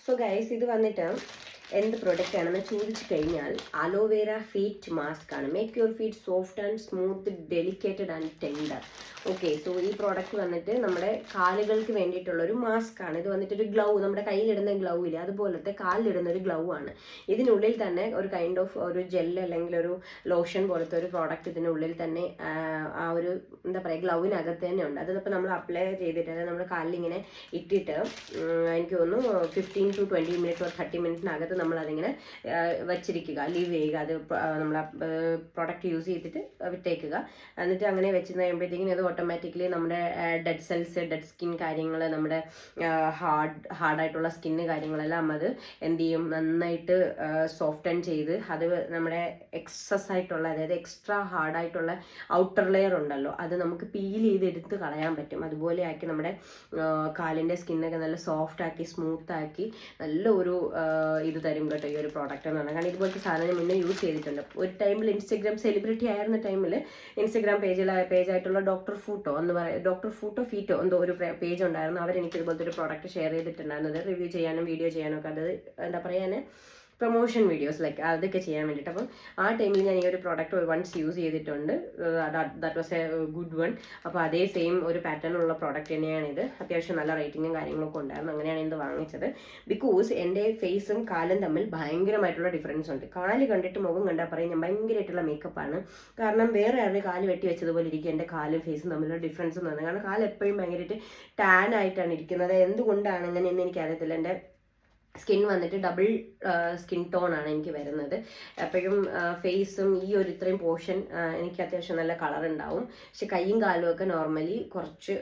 So guys, ഇത് വന്നിട്ട് എന്ത് പ്രൊഡക്റ്റ് ആണെന്ന് ചോദിച്ചു കഴിഞ്ഞാൽ അലോവേര ഫീറ്റ് മാസ്ക് ആണ്. Make your feet soft and smooth, delicated and tender. Okay, so ഈ പ്രോഡക്റ്റ് വന്നിട്ട് നമ്മുടെ കാലുകൾക്ക് വേണ്ടിയിട്ടുള്ള ഒരു മാസ്ക് ആണ്. ഇത് വന്നിട്ട് ഒരു ഗ്ലൗ, നമ്മുടെ കയ്യിലിടുന്ന ഗ്ലൗ ഇല്ല, അതുപോലത്തെ കാലിലിടുന്ന ഒരു ഗ്ലൗ ആണ്. ഇതിനുള്ളിൽ തന്നെ ഒരു കൈൻഡ് ഓഫ് ഒരു ജെൽ അല്ലെങ്കിൽ ഒരു ലോഷൻ പോലത്തെ ഒരു പ്രോഡക്റ്റ് ഇതിനുള്ളിൽ തന്നെ ആ ഒരു എന്താ പറയുക ഗ്ലൗവിനകത്ത് തന്നെ ഉണ്ട്. അതിപ്പോൾ നമ്മൾ അപ്ലൈ ചെയ്തിട്ട് അതായത് നമ്മുടെ കാലിലിങ്ങനെ ഇട്ടിട്ട് എനിക്ക് തോന്നുന്നു 15 to 20 മിനിറ്റ് or 30 മിനിറ്റിനകത്ത് നമ്മളതിങ്ങനെ വെച്ചിരിക്കുക, ലീവ് ചെയ്യുക. അത് നമ്മൾ പ്രോഡക്റ്റ് യൂസ് ചെയ്തിട്ട് വിട്ടേക്കുക. എന്നിട്ട് അങ്ങനെ വെച്ച് കഴിയുമ്പോഴത്തേക്കും അത് ഓട്ടോമാറ്റിക്കലി നമ്മുടെ ഡെഡ് സെൽസ്, ഡെഡ് സ്കിൻ കാര്യങ്ങൾ, നമ്മുടെ ഹാർഡായിട്ടുള്ള സ്കിന്ന് കാര്യങ്ങളെല്ലാം അത് എന്ത് ചെയ്യും, നന്നായിട്ട് സോഫ്റ്റൻ ചെയ്ത് അത് നമ്മുടെ എക്സസ് ആയിട്ടുള്ള അതായത് എക്സ്ട്രാ ഹാർഡായിട്ടുള്ള ഔട്ടർ ലെയർ ഉണ്ടല്ലോ അത് നമുക്ക് പീൽ ചെയ്ത് എടുത്ത് കളയാൻ പറ്റും. അതുപോലെ ആക്കി നമ്മുടെ കാലിൻ്റെ സ്കിന്നൊക്കെ നല്ല സോഫ്റ്റ് ആക്കി സ്മൂത്ത് ആക്കി നല്ല ഒരു ഇത് തരും കേട്ടോ ഈ ഒരു പ്രോഡക്റ്റ് എന്ന് പറഞ്ഞാൽ. കാരണം ഇതുപോലത്തെ സാധനം മുന്നേ യൂസ് ചെയ്തിട്ടുണ്ട്. ഒരു ടൈമിൽ ഇൻസ്റ്റഗ്രാം സെലിബ്രിറ്റി ആയിരുന്ന ടൈമിൽ ഇൻസ്റ്റഗ്രാം പേജായിട്ടുള്ള ഡോക്ടർ ഫീറ്റോ എന്തോ ഒരു പേജ് ഉണ്ടായിരുന്നു. അവരെനിക്ക് ഇതുപോലത്തെ ഒരു പ്രോഡക്റ്റ് ഷെയർ ചെയ്തിട്ടുണ്ടായിരുന്നത് റിവ്യൂ ചെയ്യാനും വീഡിയോ ചെയ്യാനും ഒക്കെ. അത് എന്താ പറയാൻ പ്രൊമോഷൻ വീഡിയോസ് ലൈക്ക് അതൊക്കെ ചെയ്യാൻ വേണ്ടിയിട്ട്. അപ്പം ആ ടൈമിൽ ഞാൻ ഈ ഒരു പ്രോഡക്റ്റ് വൺസ് യൂസ് ചെയ്തിട്ടുണ്ട്. That was A good one. അപ്പോൾ അതേ സെയിം ഒരു പാറ്റേണുള്ള പ്രോഡക്റ്റ് തന്നെയാണിത്. അത്യാവശ്യം നല്ല റേറ്റിങ്ങും കാര്യങ്ങളൊക്കെ ഉണ്ടായിരുന്നു. അങ്ങനെയാണ് ഇത് വാങ്ങിച്ചത്. ബിക്കോസ് എൻ്റെ ഫേസും കാലും തമ്മിൽ ഭയങ്കരമായിട്ടുള്ള ഡിഫറൻസ് ഉണ്ട്. കാല് കണ്ടിട്ട് മുഖം കണ്ടാൽ പറയും ഞാൻ ഭയങ്കരമായിട്ടുള്ള മേക്കപ്പാണ്. കാരണം വേറെ ആരുടെ കാല് വെട്ടി വെച്ചതുപോലെ ഇരിക്കും എൻ്റെ കാലും ഫേസും തമ്മിലുള്ള ഡിഫറൻസ് എന്ന് പറഞ്ഞാൽ. കാരണം കാല് എപ്പോഴും ഭയങ്കരമായിട്ട് ടാൻ ആയിട്ടാണ് ഇരിക്കുന്നത്. എന്തുകൊണ്ടാണ് അങ്ങനെയെന്ന് എനിക്കറിയത്തില്ല. എൻ്റെ സ്കിൻ വന്നിട്ട് ഡബിൾ സ്കിൻ ടോൺ ആണ് എനിക്ക് വരുന്നത്. എപ്പോഴും ഫേസും ഈ ഒരു ഇത്രയും പോർഷൻ എനിക്ക് അത്യാവശ്യം നല്ല കളർ ഉണ്ടാവും. പക്ഷെ കൈയും കാലും ഒക്കെ നോർമലി കുറച്ച്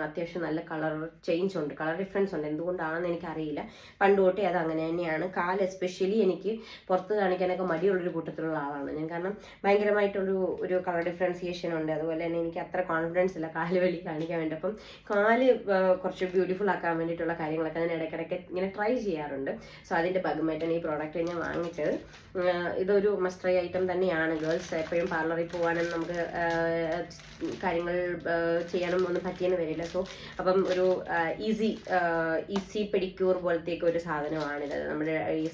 അത്യാവശ്യം നല്ല കളർ ചേഞ്ച് ഉണ്ട്, കളർ ഡിഫറൻസ് ഉണ്ട്. എന്തുകൊണ്ടാണെന്ന് എനിക്കറിയില്ല. പണ്ട് തൊട്ടേ അത് അങ്ങനെ തന്നെയാണ്. കാല് എസ്പെഷ്യലി എനിക്ക് പുറത്ത് കാണിക്കാനൊക്കെ മടിയുള്ളൊരു കൂട്ടത്തിലുള്ള ആളാണ് ഞാൻ. കാരണം ഭയങ്കരമായിട്ടൊരു കളർ ഡിഫറൻസിയേഷൻ ഉണ്ട്. അതുപോലെ തന്നെ എനിക്ക് അത്ര കോൺഫിഡൻസ് ഇല്ല കാല് വലി കാണിക്കാൻ വേണ്ടി. അപ്പം കാല് കുറച്ച് ബ്യൂട്ടിഫുൾ ആക്കാൻ വേണ്ടിയിട്ടുള്ള കാര്യങ്ങളൊക്കെ ഞാൻ ഇടയ്ക്കിടയ്ക്ക് ഇങ്ങനെ ട്രൈ ചെയ്യാറുണ്ട്. സോ അതിൻ്റെ ഭാഗമായിട്ടാണ് ഈ പ്രോഡക്റ്റ് ഞാൻ വാങ്ങിച്ചത്. ഇതൊരു മസ്റ്റ് ട്രൈ ഐറ്റം തന്നെയാണ്. ഗേൾസ് എപ്പോഴും പാർലറിൽ പോകാനും നമുക്ക് കാര്യങ്ങൾ ചെയ്യാനും ഒന്നും പറ്റിയെന്ന് വരില്ല. സോ അപ്പം ഒരു ഈസി പെഡിക്യൂർ പോലത്തേക്ക് ഒരു സാധനമാണിത്, നമ്മുടെ ഈ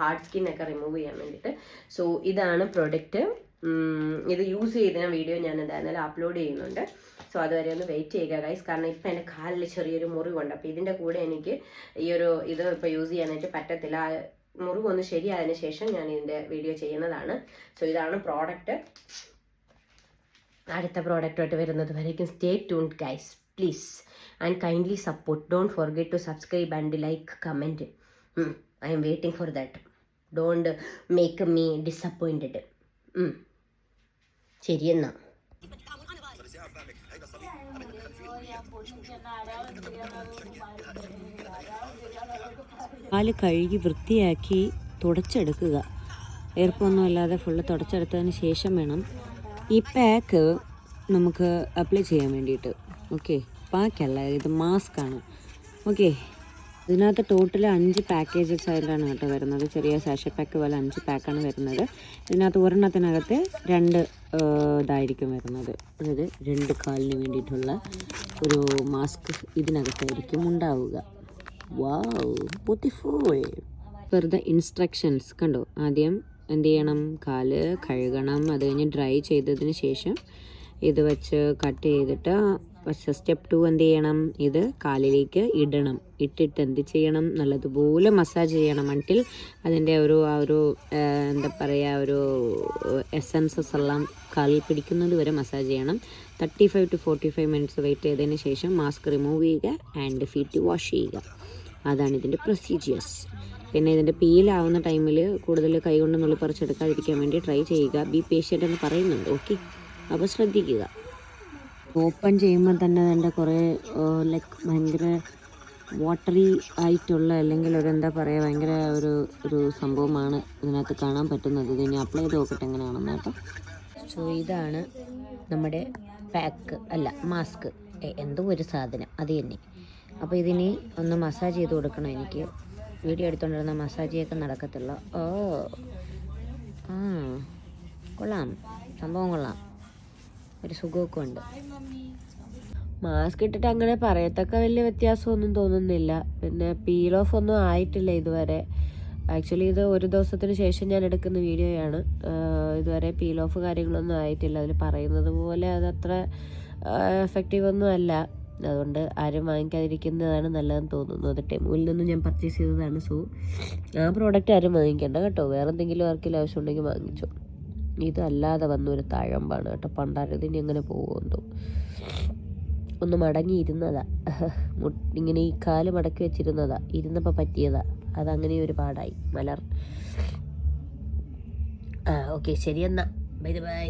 ഹാർഡ് സ്കിന്നൊക്കെ റിമൂവ് ചെയ്യാൻ വേണ്ടിയിട്ട്. സോ ഇതാണ് പ്രൊഡക്റ്റ്. ഇത് യൂസ് ചെയ്ത് വീഡിയോ ഞാൻ എന്തായാലും അപ്ലോഡ് ചെയ്യുന്നുണ്ട്. സോ അതുവരെ ഒന്ന് വെയിറ്റ് ചെയ്യുക ഗൈസ്. കാരണം ഇപ്പം എൻ്റെ കാലിൽ ചെറിയൊരു മുറിവുണ്ട്. അപ്പോൾ ഇതിൻ്റെ കൂടെ എനിക്ക് ഇത് ഇപ്പോൾ യൂസ് ചെയ്യാനായിട്ട് പറ്റത്തില്ല. മുറിവൊന്ന് ശരിയായതിനു ശേഷം ഞാൻ ഇതിൻ്റെ വീഡിയോ ചെയ്യുന്നതാണ്. സോ ഇതാണ് പ്രോഡക്റ്റ്. അടുത്ത പ്രോഡക്റ്റായിട്ട് വരുന്നത് വരേക്കും stay tuned guys please and kindly support. Don't forget to subscribe and like comment. I'm waiting for that. Don't make me disappointed. ശരിയെന്നാ. കാല് കഴുകി വൃത്തിയാക്കി തുടച്ചെടുക്കുക. ഈർപ്പൊന്നും അല്ലാതെ ഫുള്ള് തുടച്ചെടുത്തതിന് ശേഷം വേണം ഈ പാക്ക് നമുക്ക് അപ്ലൈ ചെയ്യാൻ വേണ്ടിയിട്ട്. ഓക്കെ, പാക്കല്ല, ഇത് മാസ്ക് ആണ്. ഓക്കെ, ഇതിനകത്ത് ടോട്ടൽ 5 പാക്കേജസ് ആയിട്ടാണ് കേട്ടോ വരുന്നത്. ചെറിയ സാഷെ പാക്ക് പോലെ 5 പാക്കാണ് വരുന്നത്. ഇതിനകത്ത് ഒരെണ്ണത്തിനകത്ത് 2 ഇതായിരിക്കും വരുന്നത്. അതായത് 2 കാലിന് വേണ്ടിയിട്ടുള്ള ഒരു മാസ്ക് ഇതിനകത്തായിരിക്കും ഉണ്ടാവുക. വാവ്, ബ്യൂട്ടിഫുൾ. വെറുതെ ഇൻസ്ട്രക്ഷൻസ് കണ്ടോ. ആദ്യം എന്ത് ചെയ്യണം, കാല് കഴുകണം. അത് കഴിഞ്ഞ് ഡ്രൈ ചെയ്തതിന് ശേഷം ഇത് വെച്ച് കട്ട് ചെയ്തിട്ട് സ്റ്റെപ്പ് 2 എന്ത് ചെയ്യണം, ഇത് കാലിലേക്ക് ഇടണം. ഇട്ടിട്ട് എന്ത് ചെയ്യണം, നല്ലതുപോലെ മസാജ് ചെയ്യണം. അൺടിൽ അതിൻ്റെ ആ ഒരു എന്താ പറയുക ഒരു എസൻസസ് എല്ലാം കാലിൽ പിടിക്കുന്നത് വരെ മസാജ് ചെയ്യണം. 35 to 45 മിനിറ്റ്സ് വെയിറ്റ് ചെയ്തതിന് ശേഷം മാസ്ക് റിമൂവ് ചെയ്യുക ആൻഡ് ഫീറ്റ് വാഷ് ചെയ്യുക. അതാണ് ഇതിൻ്റെ പ്രൊസീജിയേഴ്സ്. പിന്നെ ഇതിൻ്റെ പീലാവുന്ന ടൈമിൽ കൂടുതൽ കൈകൊണ്ട് നുള്ളി പറിച്ചെടുക്കാതിരിക്കാൻ വേണ്ടി ട്രൈ ചെയ്യുക. ബി പേഷ്യൻ്റ് എന്ന് പറയുന്നുണ്ട്. ഓക്കെ, അപ്പോൾ ശ്രദ്ധിക്കുക. ഓപ്പൺ ചെയ്യുമ്പോൾ തന്നെ അതിൻ്റെ കുറേ ഭയങ്കര വാട്ടറി ആയിട്ടുള്ള അല്ലെങ്കിൽ ഒരു എന്താ പറയുക ഭയങ്കര ഒരു സംഭവമാണ് ഇതിനകത്ത് കാണാൻ പറ്റുന്നത്. ഇതിനെ അപ്ലൈ ചെയ്ത് നോക്കട്ടെ എങ്ങനെയാണെന്ന് കേട്ടോ. സോ ഇതാണ് നമ്മുടെ പാക്ക് അല്ല മാസ്ക്, എന്തോ ഒരു സാധനം അത് തന്നെ. അപ്പോൾ ഇതിന് ഒന്ന് മസാജ് ചെയ്ത് കൊടുക്കണം. എനിക്ക് വീഡിയോ എടുത്തുകൊണ്ടിരുന്ന മസാജിയൊക്കെ നടക്കത്തില്ല. കൊള്ളാം, സംഭവം കൊള്ളാം, ഒരു സുഖമൊക്കെ ഉണ്ട്. മാസ്ക് ഇട്ടിട്ട് അങ്ങനെ പറയത്തക്ക വലിയ വ്യത്യാസമൊന്നും തോന്നുന്നില്ല. പിന്നെ പീൽ ഓഫ് ഒന്നും ആയിട്ടില്ല ഇതുവരെ. ആക്ച്വലി ഇത് ഒരു ദിവസത്തിന് ശേഷം ഞാൻ എടുക്കുന്ന വീഡിയോയാണ്. ഇതുവരെ പീൽ ഓഫ് കാര്യങ്ങളൊന്നും ആയിട്ടില്ല. അതിൽ പറയുന്നത് പോലെ അതത്ര എഫക്റ്റീവ് ഒന്നും അല്ല. അതുകൊണ്ട് ആരും വാങ്ങിക്കാതിരിക്കുന്നതാണ് നല്ലതെന്ന് തോന്നുന്നു. അത് ടെമുവിൽ നിന്നും ഞാൻ പർച്ചേസ് ചെയ്തതാണ്. സോ ആ പ്രോഡക്റ്റ് ആരും വാങ്ങിക്കണ്ട കേട്ടോ. വേറെ എന്തെങ്കിലും ആർക്കെങ്കിലും ആവശ്യമുണ്ടെങ്കിൽ വാങ്ങിച്ചോ. ഇതല്ലാതെ വന്നൊരു തഴമ്പാണ് കേട്ടോ. പണ്ടാരത് ഇനി എങ്ങനെ പോകുമെന്തോ. ഒന്ന് മടങ്ങിയിരുന്നതാ, ഇങ്ങനെ ഈ കാല് മടക്കി വെച്ചിരുന്നതാ, ഇരുന്നപ്പോൾ പറ്റിയതാ. അതങ്ങനെ ഒരു പാടായി മലർ. ഓക്കെ, ശരി എന്നാ, ബൈ ബൈ.